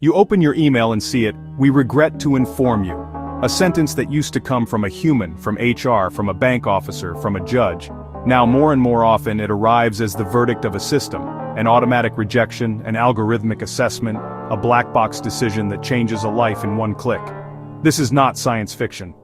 You open your email and see it, "We regret to inform you." A sentence that used to come from a human, from HR, from a bank officer, from a judge. Now more and more often it arrives as the verdict of a system, an automatic rejection, an algorithmic assessment, a black box decision that changes a life in one click. This is not science fiction.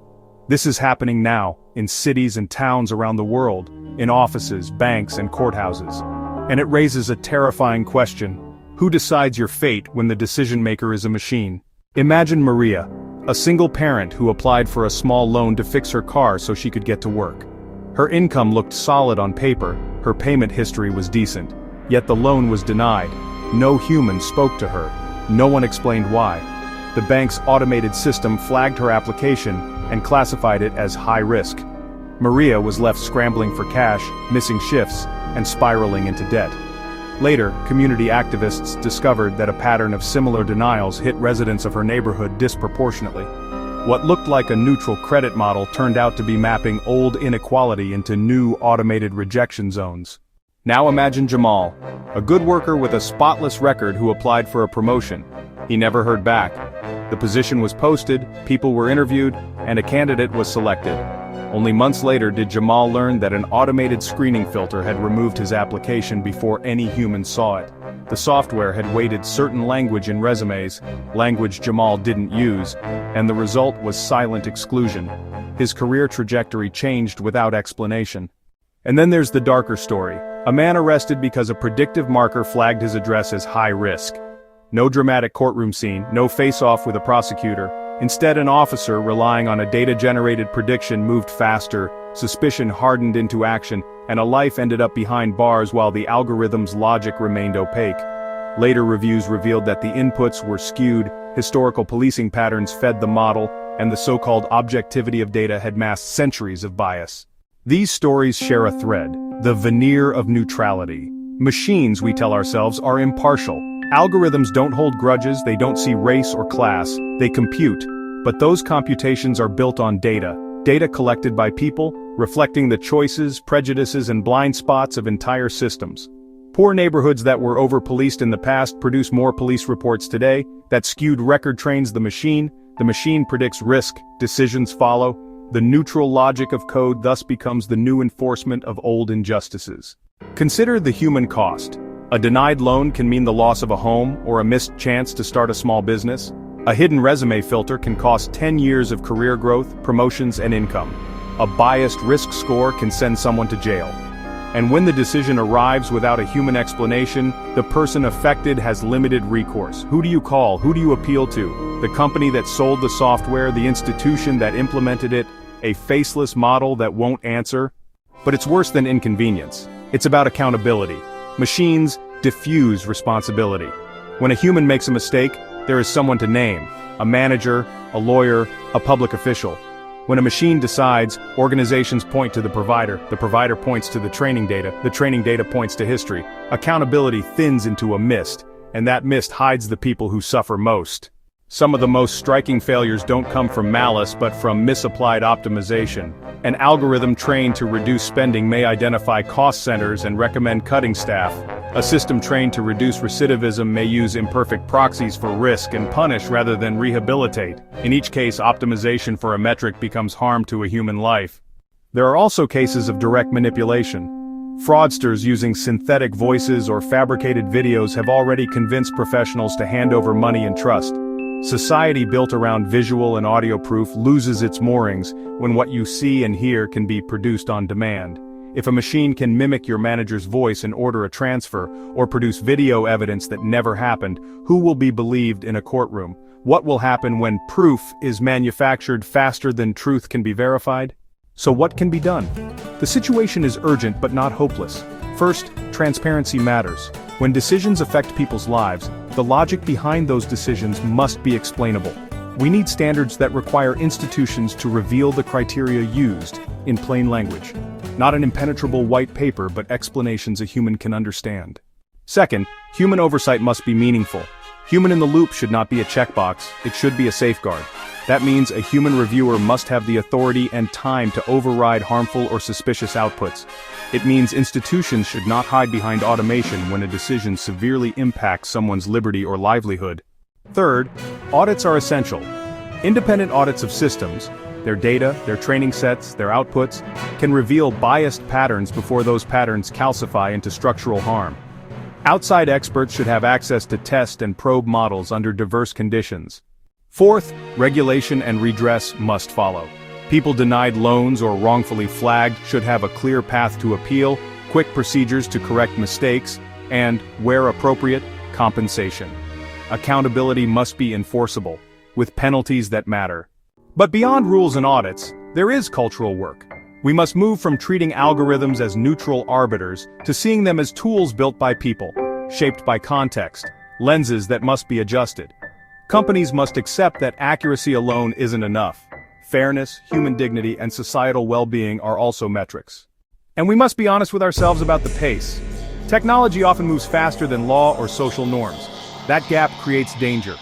This is happening now, in cities and towns around the world, in offices, banks, and courthouses. And it raises a terrifying question. Who decides your fate when the decision maker is a machine? Imagine Maria, a single parent who applied for a small loan to fix her car so she could get to work. Her income looked solid on paper, her payment history was decent, yet the loan was denied. No human spoke to her. No one explained why. The bank's automated system flagged her application and classified it as high risk. Maria was left scrambling for cash, missing shifts, and spiraling into debt. Later, community activists discovered that a pattern of similar denials hit residents of her neighborhood disproportionately. What looked like a neutral credit model turned out to be mapping old inequality into new automated rejection zones. Now imagine Jamal, a good worker with a spotless record who applied for a promotion. He never heard back. The position was posted, people were interviewed, and a candidate was selected. Only months later did Jamal learn that an automated screening filter had removed his application before any human saw it. The software had weighted certain language in resumes, language Jamal didn't use, and the result was silent exclusion. His career trajectory changed without explanation. And then there's the darker story. A man arrested because a predictive marker flagged his address as high risk. No dramatic courtroom scene, no face-off with a prosecutor. Instead, an officer relying on a data-generated prediction moved faster, suspicion hardened into action, and a life ended up behind bars while the algorithm's logic remained opaque. Later reviews revealed that the inputs were skewed, historical policing patterns fed the model, and the so-called objectivity of data had masked centuries of bias. These stories share a thread, the veneer of neutrality. Machines, we tell ourselves, are impartial. Algorithms don't hold grudges, they don't see race or class, they compute. But those computations are built on data collected by people, reflecting the choices, prejudices, and blind spots of entire systems. Poor neighborhoods that were over-policed in the past produce more police reports today. That skewed record trains the machine predicts risk, decisions follow. The neutral logic of code thus becomes the new enforcement of old injustices. Consider the human cost. A denied loan can mean the loss of a home or a missed chance to start a small business. A hidden resume filter can cost 10 years of career growth, promotions, and income. A biased risk score can send someone to jail. And when the decision arrives without a human explanation, the person affected has limited recourse. Who do you call? Who do you appeal to? The company that sold the software, the institution that implemented it, a faceless model that won't answer? But it's worse than inconvenience. It's about accountability. Machines diffuse responsibility. When a human makes a mistake, there is someone to name, a manager, a lawyer, a public official. When a machine decides, organizations point to the provider points to the training data points to history. Accountability thins into a mist, and that mist hides the people who suffer most. Some of the most striking failures don't come from malice but from misapplied optimization. An algorithm trained to reduce spending may identify cost centers and recommend cutting staff. A system trained to reduce recidivism may use imperfect proxies for risk and punish rather than rehabilitate. In each case, optimization for a metric becomes harm to a human life. There are also cases of direct manipulation. Fraudsters using synthetic voices or fabricated videos have already convinced professionals to hand over money and trust. Society built around visual and audio proof loses its moorings when what you see and hear can be produced on demand. If a machine can mimic your manager's voice and order a transfer, or produce video evidence that never happened, who will be believed in a courtroom? What will happen when proof is manufactured faster than truth can be verified? So what can be done? The situation is urgent but not hopeless. First, transparency matters. When decisions affect people's lives, the logic behind those decisions must be explainable. We need standards that require institutions to reveal the criteria used, in plain language. Not an impenetrable white paper, but explanations a human can understand. Second, human oversight must be meaningful. Human in the loop should not be a checkbox, it should be a safeguard. That means a human reviewer must have the authority and time to override harmful or suspicious outputs. It means institutions should not hide behind automation when a decision severely impacts someone's liberty or livelihood. Third, audits are essential. Independent audits of systems, their data, their training sets, their outputs, can reveal biased patterns before those patterns calcify into structural harm. Outside experts should have access to test and probe models under diverse conditions. Fourth, regulation and redress must follow. People denied loans or wrongfully flagged should have a clear path to appeal, quick procedures to correct mistakes, and, where appropriate, compensation. Accountability must be enforceable, with penalties that matter. But beyond rules and audits, there is cultural work. We must move from treating algorithms as neutral arbiters to seeing them as tools built by people, shaped by context, lenses that must be adjusted. Companies must accept that accuracy alone isn't enough. Fairness, human dignity, and societal well-being are also metrics. And we must be honest with ourselves about the pace. Technology often moves faster than law or social norms. That gap creates danger.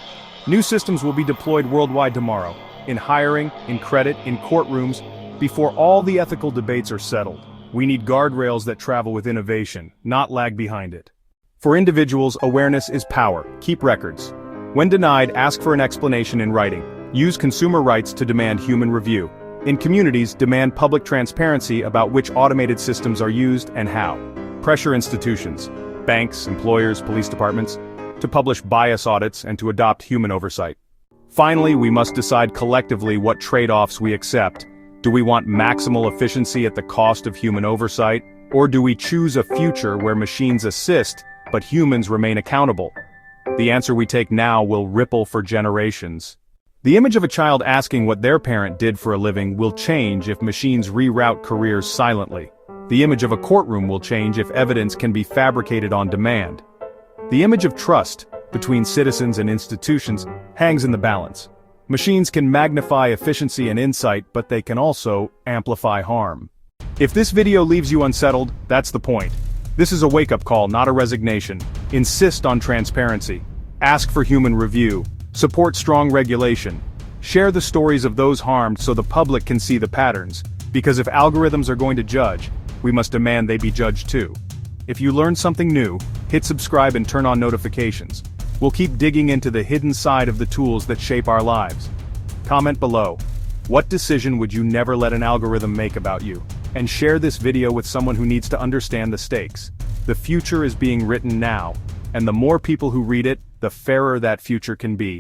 New systems will be deployed worldwide tomorrow, in hiring, in credit, in courtrooms, before all the ethical debates are settled. We need guardrails that travel with innovation, not lag behind it. For individuals, awareness is power. Keep records. When denied, ask for an explanation in writing. Use consumer rights to demand human review. In communities, demand public transparency about which automated systems are used and how. Pressure institutions, banks, employers, police departments, to publish bias audits and to adopt human oversight. Finally, we must decide collectively what trade-offs we accept. Do we want maximal efficiency at the cost of human oversight, or do we choose a future where machines assist, but humans remain accountable? The answer we take now will ripple for generations. The image of a child asking what their parent did for a living will change if machines reroute careers silently. The image of a courtroom will change if evidence can be fabricated on demand. The image of trust between citizens and institutions hangs in the balance. Machines can magnify efficiency and insight, but they can also amplify harm. If this video leaves you unsettled, that's the point. This is a wake-up call, not a resignation. Insist on transparency. Ask for human review. Support strong regulation. Share the stories of those harmed so the public can see the patterns. Because if algorithms are going to judge, we must demand they be judged too. If you learned something new, hit subscribe and turn on notifications. We'll keep digging into the hidden side of the tools that shape our lives. Comment below. What decision would you never let an algorithm make about you? And share this video with someone who needs to understand the stakes. The future is being written now, and the more people who read it, the fairer that future can be.